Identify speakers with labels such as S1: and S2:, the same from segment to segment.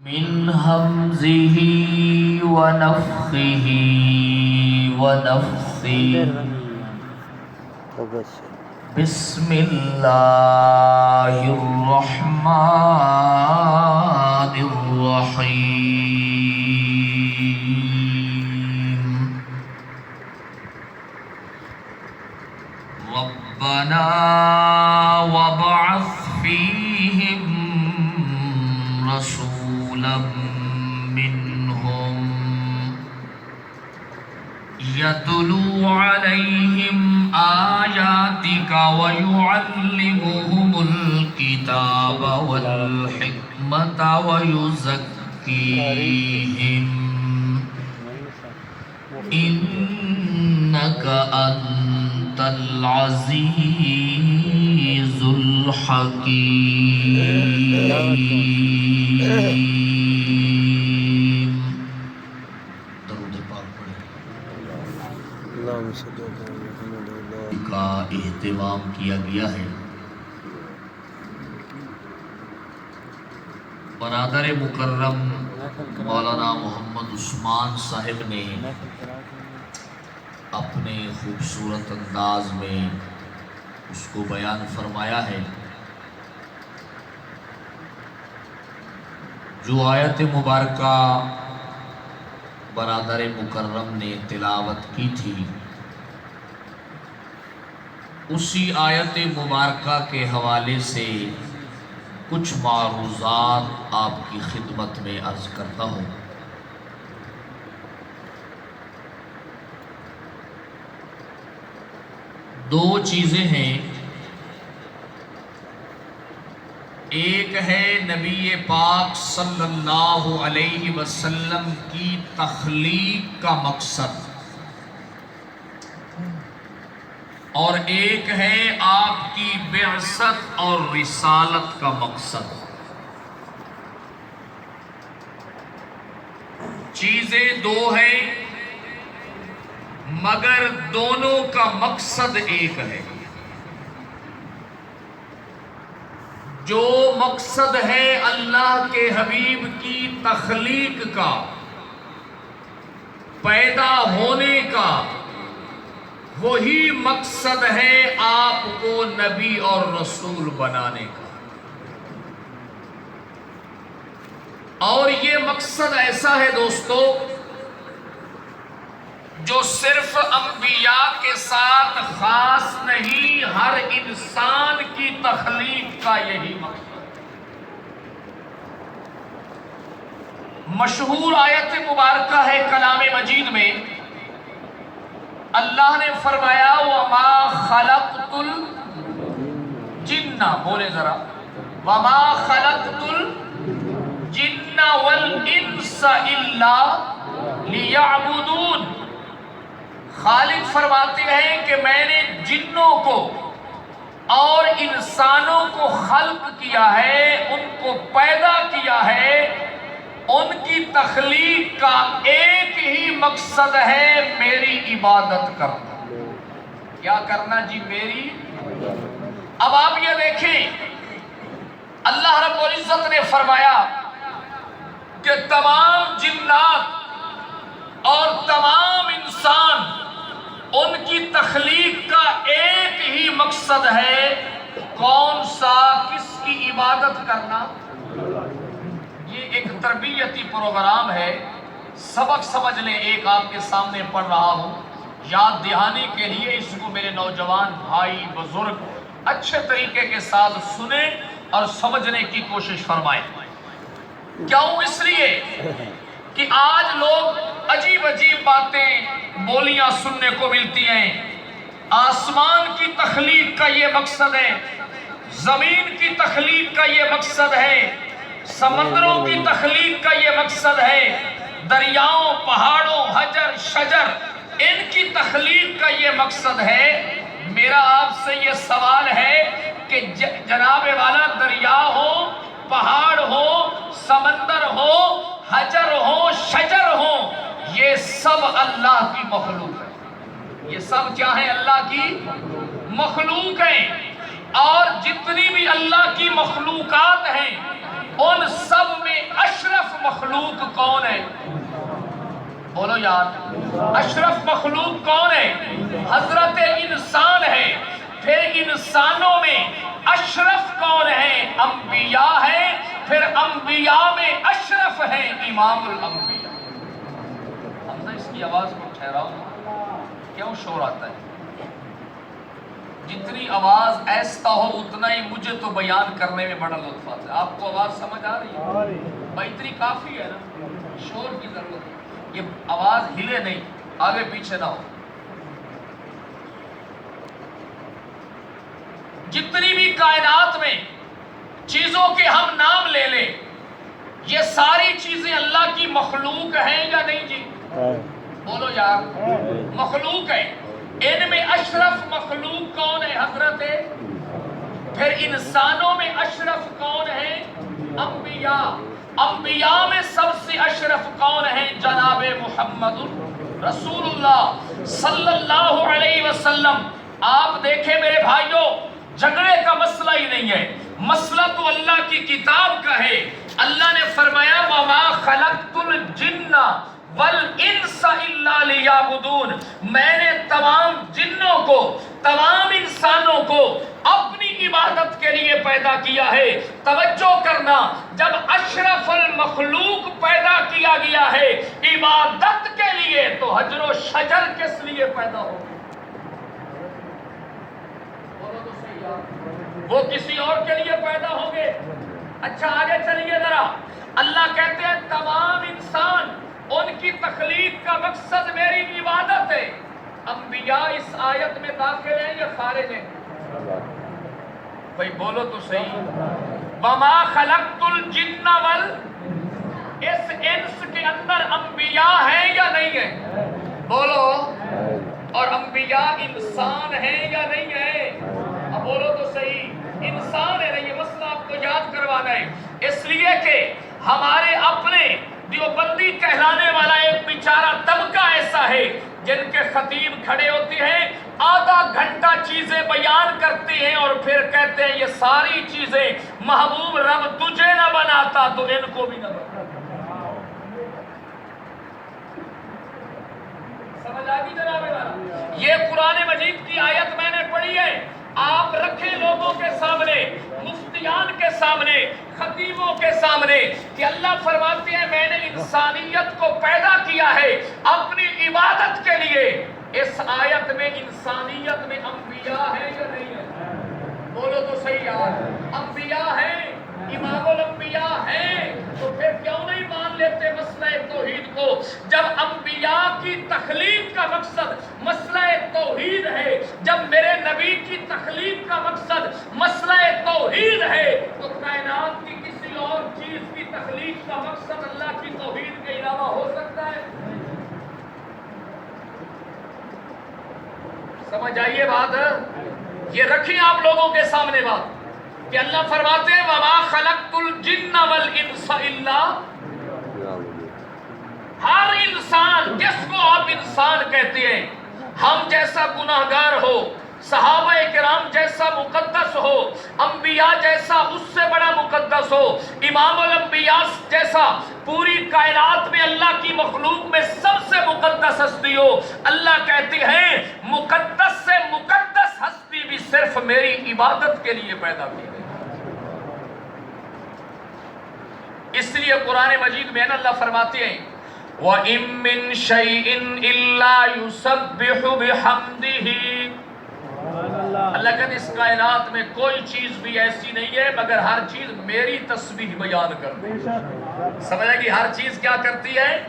S1: من همزه ونفخه ونفثه بسم الله الرحمن الرحيم ربنا وابعث فيهم رسولا منهم يتلو عليهم آياتك ويعلمهم الكتاب والحكمة ويزكيهم إنك أنت العزيز الحكيم. درود پاک پڑھیں. کا اہتمام کیا گیا ہے. برادر مکرم مولانا محمد عثمان صاحب نے اپنے خوبصورت انداز میں اس کو بیان فرمایا ہے. جو آیت مبارکہ برادر مکرم نے تلاوت کی تھی، اسی آیت مبارکہ کے حوالے سے کچھ معروضات آپ کی خدمت میں عرض کرتا ہوں. دو چیزیں ہیں. ایک ہے نبی پاک صلی اللہ علیہ وسلم کی تخلیق کا مقصد، اور ایک ہے آپ کی بعثت اور رسالت کا مقصد. چیزیں دو ہیں مگر دونوں کا مقصد ایک ہے. جو مقصد ہے اللہ کے حبیب کی تخلیق کا، پیدا ہونے کا، وہی مقصد ہے آپ کو نبی اور رسول بنانے کا. اور یہ مقصد ایسا ہے دوستو جو صرف انبیاء کے ساتھ خاص نہیں، ہر انسان کی تخلیق کا یہی مقصد. مشہور آیت مبارکہ ہے کلام مجید میں، اللہ نے فرمایا وَمَا خَلَقْتُ الْجِنَّ، بولے ذرا، وَمَا خَلَقْتُ الْجِنَّ وَالْإِنسَ إِلَّا لِيَعْبُدُونَ. خالق فرماتے ہیں کہ میں نے جنوں کو اور انسانوں کو خلق کیا ہے، ان کو پیدا کیا ہے. ان کی تخلیق کا ایک ہی مقصد ہے میری عبادت کرنا. کیا کرنا جی؟ میری. اب آپ یہ دیکھیں اللہ رب العزت نے فرمایا کہ تمام جنات اور تمام انسان، ان کی تخلیق کا ایک ہی مقصد ہے. کون سا؟ کس کی عبادت کرنا. یہ ایک تربیتی پروگرام ہے. سبق سمجھ لیں. ایک آپ کے سامنے پڑھ رہا ہوں، یاد دہانی کے لیے اس کو میرے نوجوان بھائی بزرگ اچھے طریقے کے ساتھ سنیں اور سمجھنے کی کوشش فرمائیں. کیوں؟ اس لیے کہ آج لوگ عجیب عجیب باتیں، بولیاں سننے کو ملتی ہیں. آسمان کی تخلیق کا یہ مقصد ہے، زمین کی تخلیق کا یہ مقصد ہے، سمندروں کی تخلیق کا یہ مقصد ہے، دریاؤں، پہاڑوں، حجر شجر، ان کی تخلیق کا یہ مقصد ہے. میرا آپ سے یہ سوال ہے کہ جناب والا دریا ہو، پہاڑ ہو، سمندر ہو، حجر ہو، شجر ہو، یہ سب اللہ کی مخلوق ہے. یہ سب کیا ہے؟ اللہ کی مخلوق ہیں. جتنی بھی اللہ کی مخلوقات ہیں ان سب میں اشرف مخلوق کون ہے؟ بولو یار، اشرف مخلوق کون ہے؟ حضرت انسان ہے۔ پھر انسانوں میں اشرف کون ہے؟ انبیاء ہے۔ پھر انبیاء میں اشرف ہے امام الانبیاء۔ حمزہ اس کی آواز کو ٹھہراؤ، کیوں شور آتا ہے؟ جتنی آواز ایسا ہو اتنا ہی مجھے تو بیان کرنے میں بڑا لطف آتا ہے۔ آپ کو آواز سمجھ آ رہی ہے؟ بھائی اتنی کافی ہے نا، شور کی ضرورت ہے، یہ آواز ہلے نہیں، آگے پیچھے نہ ہو۔ جتنی بھی کائنات میں چیزوں کے ہم نام لے لیں، یہ ساری چیزیں اللہ کی مخلوق ہیں یا نہیں جی؟ بولو یار، مخلوق ہے۔ ان میں اشرف مخلوق کون ہے؟ حضرت۔ پھر انسانوں میں اشرف کون ہے؟ انبیاء۔ انبیاء میں سب سے اشرف کون ہے؟ جناب محمد رسول اللہ صلی اللہ علیہ وسلم۔ آپ دیکھیں میرے بھائیوں، جھگڑے کا مسئلہ ہی نہیں ہے، مسئلہ تو اللہ کی کتاب کا ہے۔ اللہ نے فرمایا وَمَا خَلَقْتُ الْجِنَّ وَالْإِنسَ إِلَّا لِيَعْبُدُونَ، میں نے تمام جنوں کو، تمام انسانوں کو اپنی عبادت کے لیے پیدا کیا ہے۔ توجہ کرنا، جب اشرف المخلوق پیدا کیا گیا ہے عبادت کے لیے، تو حجر و شجر کس لیے پیدا ہو؟ وہ کسی اور کے لیے پیدا ہوں گے۔ اچھا آگے چلیے ذرا، اللہ کہتے ہیں تمام انسان، ان کی تخلیق کا مقصد میری عبادت ہے۔ انبیاء اس آیت میں داخل ہیں یا خارج ہیں؟ بھائی بولو تو صحیح۔ وَمَا خَلَقْتُ الْجِنَّ اس انس کے اندر انبیاء ہیں یا نہیں ہیں؟ بولو۔ اور انبیاء انسان ہیں یا نہیں ہیں؟ اب بولو تو صحیح، انسان ہے نہیں، یہ مسئلہ آپ کو یاد کروانا ہے۔ اس لیے کہ ہمارے اپنے دیوبندی کہلانے والا ایک بیچارہ طبقہ ایسا ہے جن کے خطیب کھڑے ہوتے ہیں، آدھا گھنٹہ چیزیں بیان کرتے ہیں اور پھر کہتے ہیں یہ ساری چیزیں محبوب رب تجھے نہ بناتا تو ان کو بھی نہ بناتا۔ سمجھ آ گئی جناب والا؟ یہ قرآن مجید کی آیت میں نے پڑھی ہے، آپ رکھیں لوگوں کے سامنے، مفتیان کے سامنے، خطیبوں کے سامنے، کہ اللہ فرماتے ہیں میں نے انسانیت کو پیدا کیا ہے اپنی عبادت کے لیے۔ اس آیت میں انسانیت میں انبیاء ہیں یا نہیں ہیں؟ بولو تو صحیح یار، انبیاء ہیں، امام الانبیاء ہیں، تو پھر کیوں نہیں مان لیتے مسئلہ توحید کو؟ جب انبیاء کی تخلیق کا مقصد مسئلہ توحید ہے، جب میرے نبی کی تخلیق کا مقصد مسئلہ توحید ہے، تو کائنات کی کسی اور چیز کی تخلیق کا مقصد اللہ کی توحید کے علاوہ ہو سکتا ہے؟ سمجھ آئیے بات؟ یہ رکھیں آپ لوگوں کے سامنے بات کہ اللہ فرماتے ہیں وَمَا خَلَقْتُ الْجِنَّ وَالْإِنسَ إِلَّا، ہر انسان، جس کو آپ انسان کہتے ہیں، ہم جیسا گناہگار ہو، صحابہ کرام جیسا مقدس ہو، انبیاء جیسا اس سے بڑا مقدس ہو، امام الانبیاء جیسا پوری کائنات میں اللہ کی مخلوق میں سب سے مقدس ہستی ہو، اللہ کہتے ہیں مقدس سے مقدس ہستی بھی صرف میری عبادت کے لیے پیدا کی گئی۔ اس لیے قرآن مجید میں اللہ فرماتے ہیں وَإِن مِّن شَيْءٍ إِلَّا يُسَبِّحُ بِحَمْدِهِ، اللہ کہتے اس کائنات میں کوئی چیز بھی ایسی نہیں ہے مگر ہر چیز میری تسبیح بیان کرتی ہے۔ سمجھ آئے گی؟ ہر چیز کیا کرتی ہے؟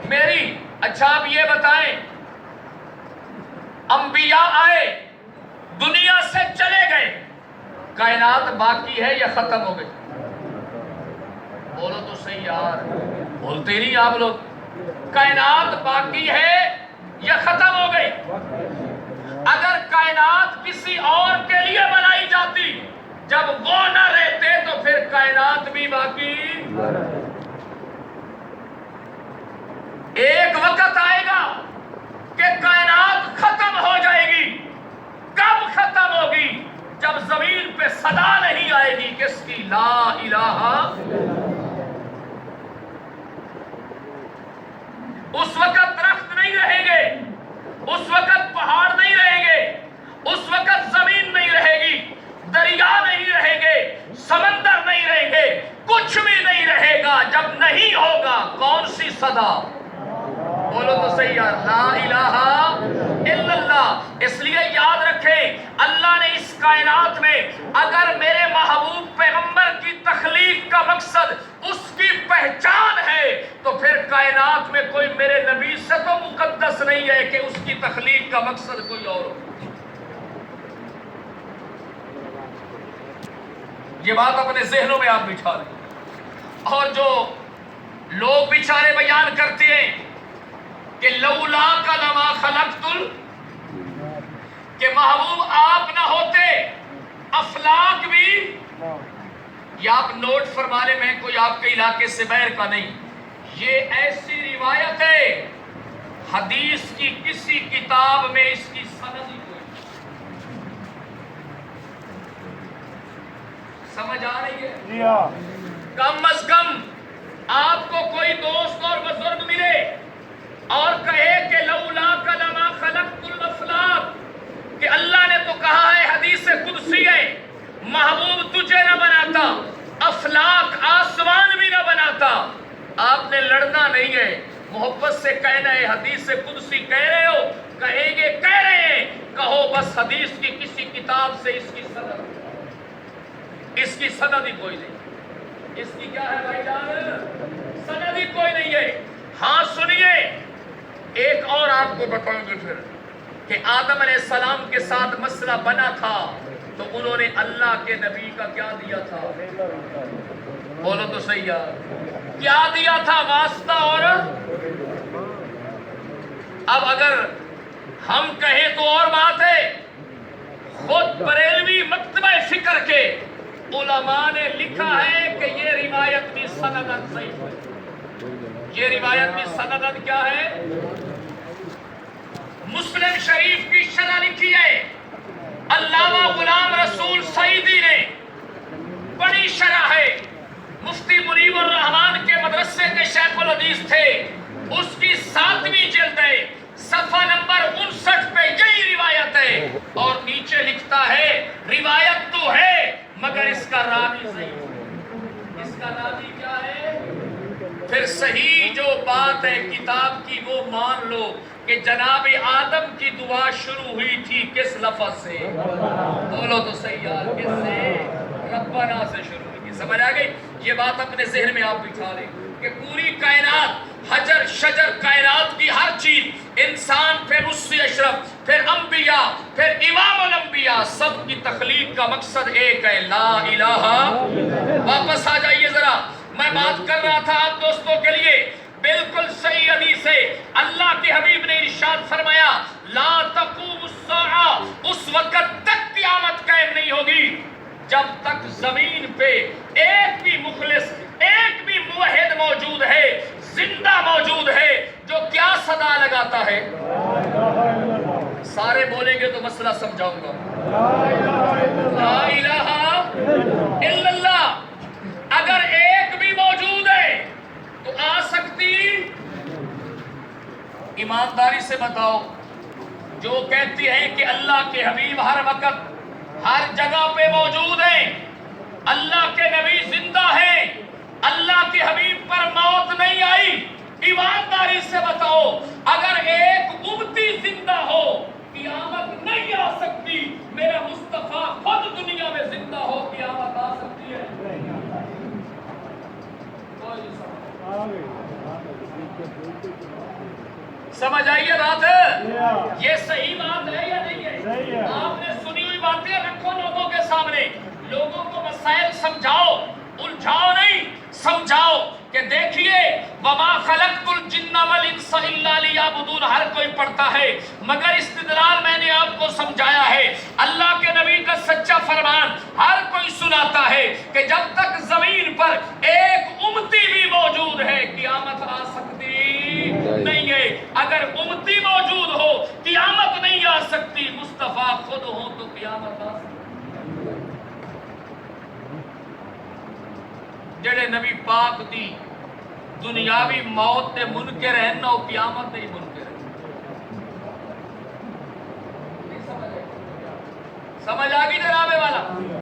S1: میری۔ اچھا آپ یہ بتائیں، انبیاء آئے، دنیا سے چلے گئے، کائنات باقی ہے یا ختم ہو گئی؟ بولو تو صحیح یار، بولتے نہیں آپ لوگ۔ کائنات باقی ہے یا ختم ہو گئی؟ اگر کائنات کسی اور کے لیے بنائی جاتی، جب وہ نہ رہتے تو پھر کائنات بھی باقی۔ ایک وقت آئے گا کہ کائنات ختم ہو جائے گی۔ کب ختم ہوگی؟ جب زمین پہ صدا نہیں آئے گی کس کی؟ لا الہ۔ اس وقت درخت نہیں رہیں گے، اس وقت پہاڑ نہیں رہیں گے، اس وقت زمین نہیں رہے گی، دریا نہیں رہیں گے، سمندر نہیں رہیں گے، کچھ بھی نہیں رہے گا۔ جب نہیں ہوگا کون سی صدا؟ بولو تو صحیح یار، لا الہ الا اللہ۔ اس لیے یاد رکھیں، اللہ نے اس کائنات میں اگر میرے محبوب پیغمبر کی تخلیق کا مقصد اس کی پہچان ہے تو پھر کائنات میں کوئی میرے نبی سے تو مقدس نہیں ہے کہ اس کی تخلیق کا مقصد کوئی اور ہو۔ یہ بات اپنے ذہنوں میں آپ بٹھا لیں۔ اور جو لوگ بیچارے بیان کرتے ہیں کہ لولا کا لما خلقت کہ محبوب آپ نہ ہوتے افلاک بھی، یہ آپ نوٹ فرمانے میں کوئی آپ کے علاقے سے باہر کا نہیں، یہ ایسی روایت ہے حدیث کی کسی کتاب میں اس کی سند ہی کوئی سمجھ آ رہی ہے؟ کم از کم آپ کو کوئی دوست اور بزرگ ملے اور کہے کہ لولا لما خلقت الافلاک، کہ اللہ نے تو کہا ہے حدیث قدسی ہے محبوب تجھے نہ بناتا، افلاک آسمان بھی نہ بناتا۔ آپ نے لڑنا نہیں ہے، محبت سے کہنا ہے حدیث قدسی کہہ رہے ہو، کہیں گے کہہ رہے ہیں، کہو بس حدیث کی کسی کتاب سے اس کی سند، اس کی سند ہی کوئی نہیں، اس کی کیا ہے بھائی جان؟ سند ہی کوئی نہیں ہے۔ ہاں سنیے، ایک اور آپ کو بتاؤں گے پھر کہ آدم علیہ السلام کے ساتھ مسئلہ بنا تھا تو انہوں نے اللہ کے نبی کا کیا دیا تھا؟ بولو تو صحیح یار، کیا دیا تھا؟ واسطہ۔ اور اب اگر ہم کہیں تو اور بات ہے، خود بریلوی مکتبہ فکر کے علماء نے لکھا ہے کہ یہ روایت بھی سندن ضعیف ہے۔ یہ روایت بھی سندن کیا ہے؟ مسلم شریف کی شرح لکھی ہے علامہ غلام رسول سعیدی نے، بڑی شرح ہے، مفتی منیب الرحمان کے مدرسے کے شیخ الحدیث تھے، اس کی 7ویں جلد ہے، صفحہ نمبر 59 پہ یہی روایت ہے، اور نیچے لکھتا ہے روایت تو ہے مگر اس کا راوی ضعیف ہے۔ اس کا راوی کیا ہے؟ پھر صحیح جو بات ہے کتاب کی وہ مان لو کہ جناب آدم کی دعا شروع ہوئی تھی کس لفظ سے؟ بولو تو صحیح یار، کس سے؟ ربنا سے شروع ہوئی تھی۔ سمجھ آ گئی؟ یہ بات اپنے ذہن میں آپ بٹھا لیں کہ پوری کائنات، حجر شجر کائنات کی ہر چیز، انسان، پھر اس سے اشرف، پھر انبیاء، پھر امام الانبیاء، سب کی تخلیق کا مقصد ایک ہے، لا الہ۔ واپس آ جائیے ذرا، میں بات کر رہا تھا آپ دوستوں کے لیے، بالکل صحیح حدیث ہے، اللہ کے حبیب نے ارشاد فرمایا لا تقوم الساعہ، اس وقت تک قیامت قائم نہیں ہوگی جب تک زمین پہ ایک بھی مخلص، ایک بھی موحد موجود ہے، زندہ موجود ہے، جو کیا صدا لگاتا ہے؟ سارے بولیں گے تو مسئلہ سمجھاؤں گا، لا الہ الا اللہ۔ اگر ایک بھی موجود ہے تو آ سکتی؟ ایمانداری سے بتاؤ، جو کہتی ہیں کہ اللہ کے حبیب ہر وقت ہر جگہ پہ موجود ہیں، اللہ کے نبی زندہ ہیں، اللہ کے حبیب پر موت نہیں آئی، ایمانداری سے بتاؤ اگر ایک امتی زندہ ہو قیامت نہیں آ سکتی، میرا مصطفیٰ خود دنیا میں زندہ ہو قیامت آ سکتی ہے؟ سمجھ آئیے بات؟ یہ صحیح بات ہے یا نہیں ہے؟ آپ نے سنی ہوئی باتیں رکھو لوگوں کے سامنے، لوگوں کو مسائل سمجھاؤ، الجھاؤ نہیں، سمجھاؤ کہ دیکھیے وما خلقت الجن والانس الا لیعبدون، ہر کوئی پڑھتا ہے، مگر استدلال میں نے آپ کو سمجھایا ہے، اللہ کے نبی کا سچا فرمان ہر کوئی سناتا ہے کہ جب تک زمین پر ایک امتی بھی موجود ہے قیامت آ سکتی نہیں ہے۔ اگر امتی موجود ہو قیامت نہیں آ سکتی، مصطفیٰ خود ہو تو قیامت آ سکتی۔ جڑے نبی پاک دی دنیاوی موت دے منکر ہیں نہ قیامت دے منکر ہیں. سمجھ آ گئی جناب والا؟